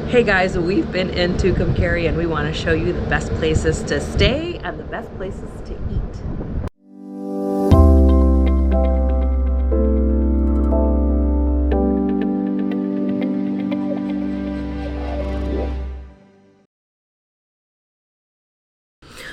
Hey guys, we've been in Tucumcari and we want to show you the best places to stay and the best places to eat.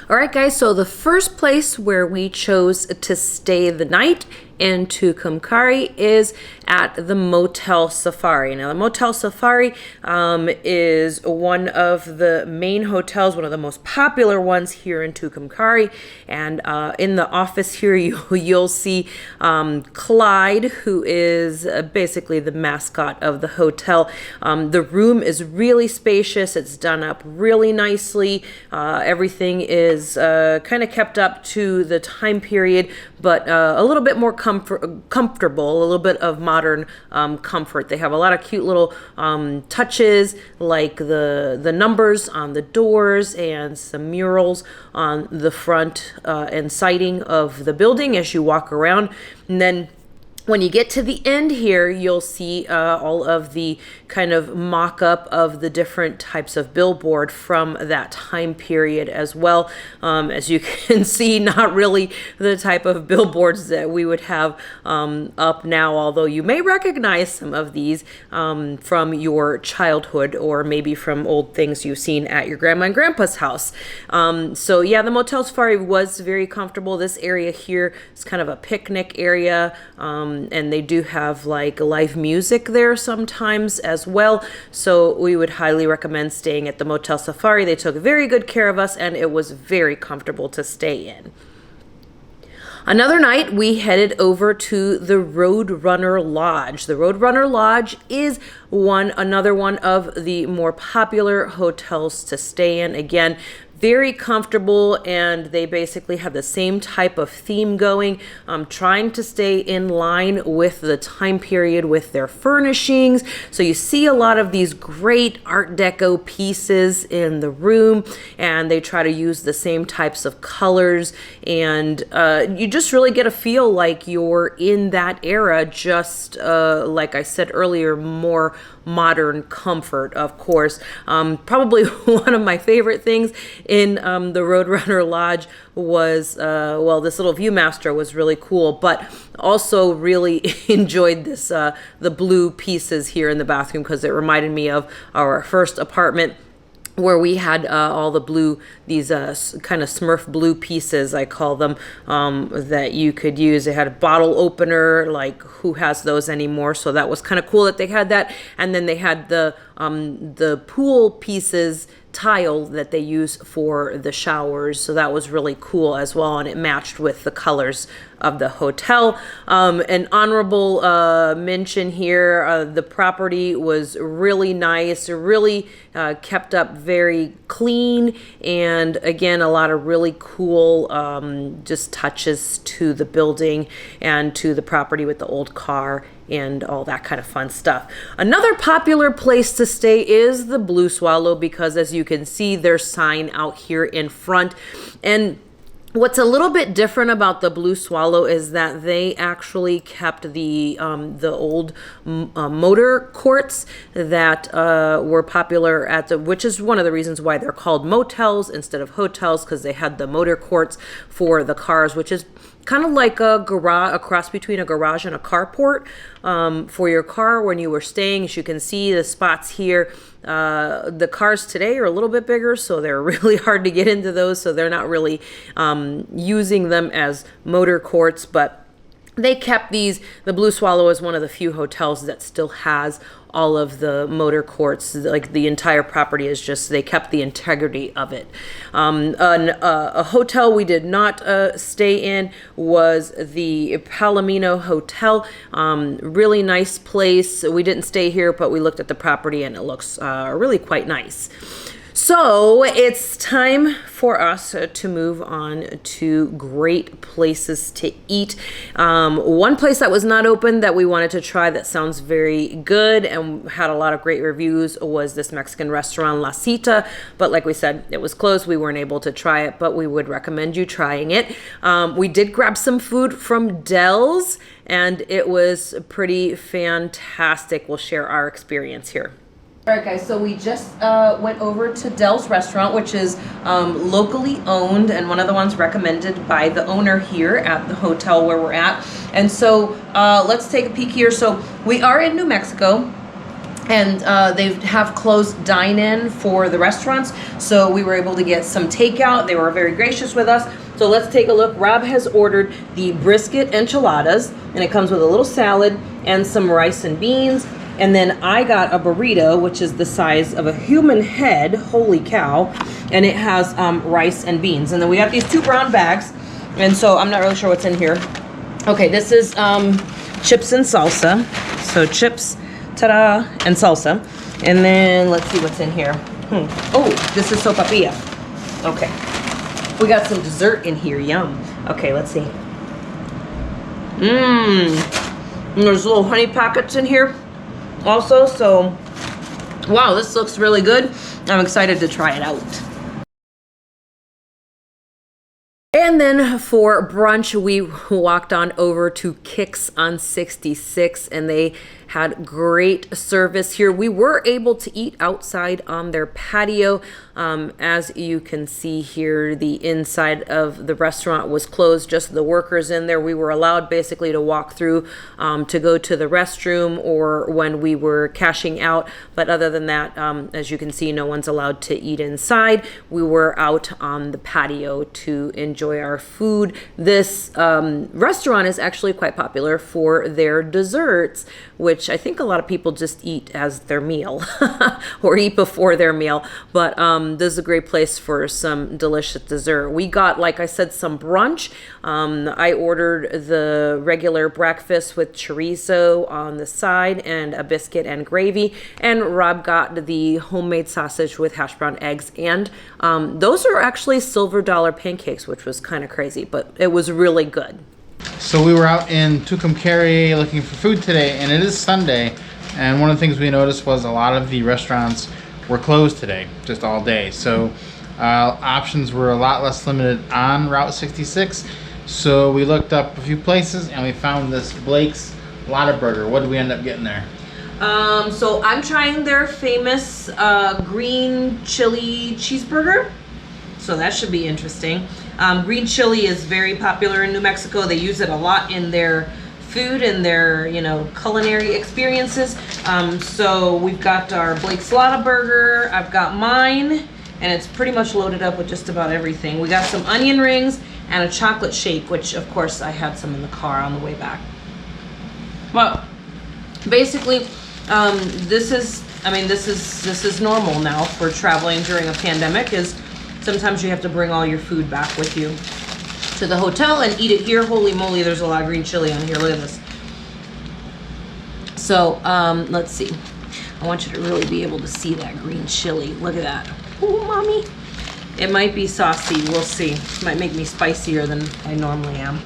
All right guys, so the first place where we chose to stay the night in Tucumcari is at the Motel Safari. Now the Motel Safari is one of the main hotels, one of the most popular ones here in Tucumcari, and in the office here you'll see Clyde, who is basically the mascot of the hotel. The room is really spacious, it's done up really nicely, everything is kind of kept up to the time period, but a little bit more comfortable, a little bit of modern comfort. They have a lot of cute little touches, like the numbers on the doors and some murals on the front and siding of the building as you walk around. And then when you get to the end here, you'll see all of the kind of mock-up of the different types of billboard from that time period as well. As you can see, not really the type of billboards that we would have up now, although you may recognize some of these from your childhood or maybe from old things you've seen at your grandma and grandpa's house. So yeah, the Motel Safari was very comfortable. This area here is kind of a picnic area. And they do have like live music there sometimes as well. So we would highly recommend staying at the Motel Safari. They took very good care of us and it was very comfortable to stay in. Another night, we headed over to the Roadrunner Lodge. The Roadrunner Lodge is another one of the more popular hotels to stay in. Again, very comfortable, and they basically have the same type of theme going, trying to stay in line with the time period with their furnishings. So you see a lot of these great Art Deco pieces in the room, and they try to use the same types of colors, and you just really get a feel like you're in that era, just like I said earlier, more modern comfort, of course. Probably one of my favorite things in the Roadrunner Lodge was, well, this little Viewmaster was really cool, but also really enjoyed this, the blue pieces here in the bathroom, because it reminded me of our first apartment where we had all the blue, these kind of Smurf blue pieces, I call them, that you could use. They had a bottle opener, like who has those anymore? So that was kind of cool that they had that. And then they had the pool pieces tile that they use for the showers, so that was really cool as well, and it matched with the colors of the hotel. An honorable mention here, the property was really nice, really kept up very clean, and again, a lot of really cool just touches to the building and to the property with the old car and all that kind of fun stuff. Another popular place to stay is the Blue Swallow, because as you can see, their sign out here in front. And what's a little bit different about the Blue Swallow is that they actually kept the old motor courts that were popular at which is one of the reasons why they're called motels instead of hotels, because they had the motor courts for the cars, which is kind of like a garage, a cross between a garage and a carport for your car when you were staying. As you can see, the spots here, the cars today are a little bit bigger, so they're really hard to get into those, so they're not really using them as motor courts, but they kept these. The Blue Swallow is one of the few hotels that still has all of the motor courts. Like the entire property is just, they kept the integrity of it. A hotel we did not stay in was the Palomino Hotel. Really nice place. We didn't stay here, but we looked at the property and it looks really quite nice. So it's time for us to move on to great places to eat. One place that was not open that we wanted to try that sounds very good and had a lot of great reviews was this Mexican restaurant, La Cita. But like we said, it was closed. We weren't able to try it, but we would recommend you trying it. We did grab some food from Del's and it was pretty fantastic. We'll share our experience here. All right, guys, so we just went over to Dell's Restaurant, which is locally owned and one of the ones recommended by the owner here at the hotel where we're at. And so let's take a peek here. So we are in New Mexico, and they have closed dine-in for the restaurants. So we were able to get some takeout. They were very gracious with us. So let's take a look. Rob has ordered the brisket enchiladas, and it comes with a little salad and some rice and beans. And then I got a burrito, which is the size of a human head, holy cow, and it has rice and beans. And then we got these 2 brown bags, and so I'm not really sure what's in here. Okay, this is chips and salsa. So chips, ta-da, and salsa. And then let's see what's in here. Oh, this is sopapilla. Okay, we got some dessert in here, yum. Okay, let's see. And there's little honey packets in here also, so wow, this looks really good. I'm excited to try it out. And then for brunch, we walked on over to Kicks on 66, and they had great service here. We were able to eat outside on their patio. As you can see here, the inside of the restaurant was closed, just the workers in there. We were allowed basically to walk through to go to the restroom or when we were cashing out. But other than that, as you can see, no one's allowed to eat inside. We were out on the patio to enjoy our food. This restaurant is actually quite popular for their desserts, which I think a lot of people just eat as their meal or eat before their meal. But this is a great place for some delicious dessert. We got, like I said, some brunch. I ordered the regular breakfast with chorizo on the side and a biscuit and gravy. And Rob got the homemade sausage with hash brown eggs. And those are actually silver dollar pancakes, which was kind of crazy, but it was really good. So we were out in Tucumcari looking for food today, and it is Sunday, and one of the things we noticed was a lot of the restaurants were closed today, just all day. So options were a lot less limited on Route 66. So we looked up a few places, and we found this Blakes Lotaburger. What did we end up getting there? So I'm trying their famous green chili cheeseburger. So that should be interesting. Green chili is very popular in New Mexico. They use it a lot in their food and their, culinary experiences. So we've got our Blakes Lotaburger. I've got mine, and it's pretty much loaded up with just about everything. We got some onion rings and a chocolate shake, which of course I had some in the car on the way back. Well, basically, this is normal now for traveling during a pandemic. Is sometimes you have to bring all your food back with you to the hotel and eat it here. Holy moly, there's a lot of green chili on here. Look at this. So, let's see. I want you to really be able to see that green chili. Look at that. Oh, mommy. It might be saucy. We'll see. It might make me spicier than I normally am.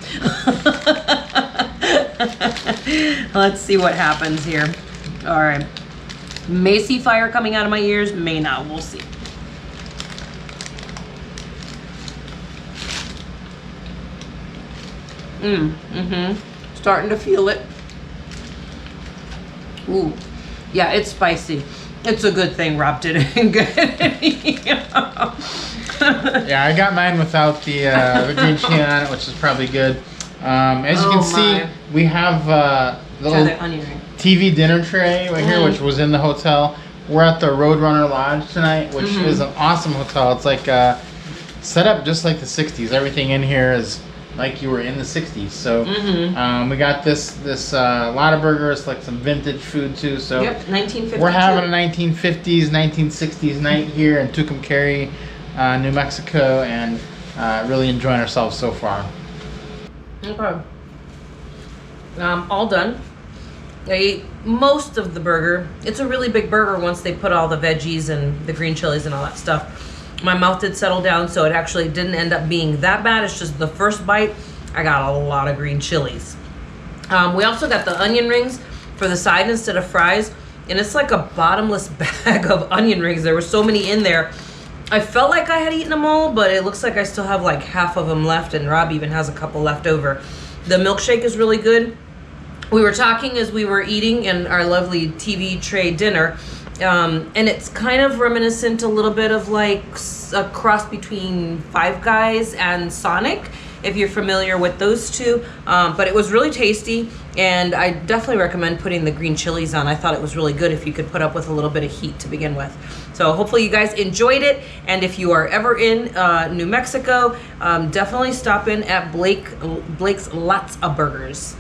Let's see what happens here. All right. May see fire coming out of my ears. May not. We'll see. Starting to feel it. Ooh, yeah, it's spicy. It's a good thing Rob did it good. Yeah, I got mine without the green chili on it, which is probably good. As you can see, we have the little TV dinner tray right here, which was in the hotel. We're at the Roadrunner Lodge tonight, which is an awesome hotel. It's like set up just like the 60s. Everything in here is like you were in the 60s. So we got this Lotaburger. It's like some vintage food too. So yep, 1950s. We're having a 1950s, 1960s night here in Tucumcari, New Mexico, and really enjoying ourselves so far. Okay. All done. I ate most of the burger. It's a really big burger once they put all the veggies and the green chilies and all that stuff. My mouth did settle down, so it actually didn't end up being that bad. It's just the first bite, I got a lot of green chilies. We also got the onion rings for the side instead of fries, and it's like a bottomless bag of onion rings. There were so many in there. I felt like I had eaten them all, but it looks like I still have like half of them left, and Rob even has a couple left over. The milkshake is really good. We were talking as we were eating in our lovely TV tray dinner, And it's kind of reminiscent a little bit of like a cross between Five Guys and Sonic, if you're familiar with those two. But it was really tasty, and I definitely recommend putting the green chilies on. I thought it was really good if you could put up with a little bit of heat to begin with. So hopefully you guys enjoyed it, and if you are ever in New Mexico, definitely stop in at Blakes Lotaburgers.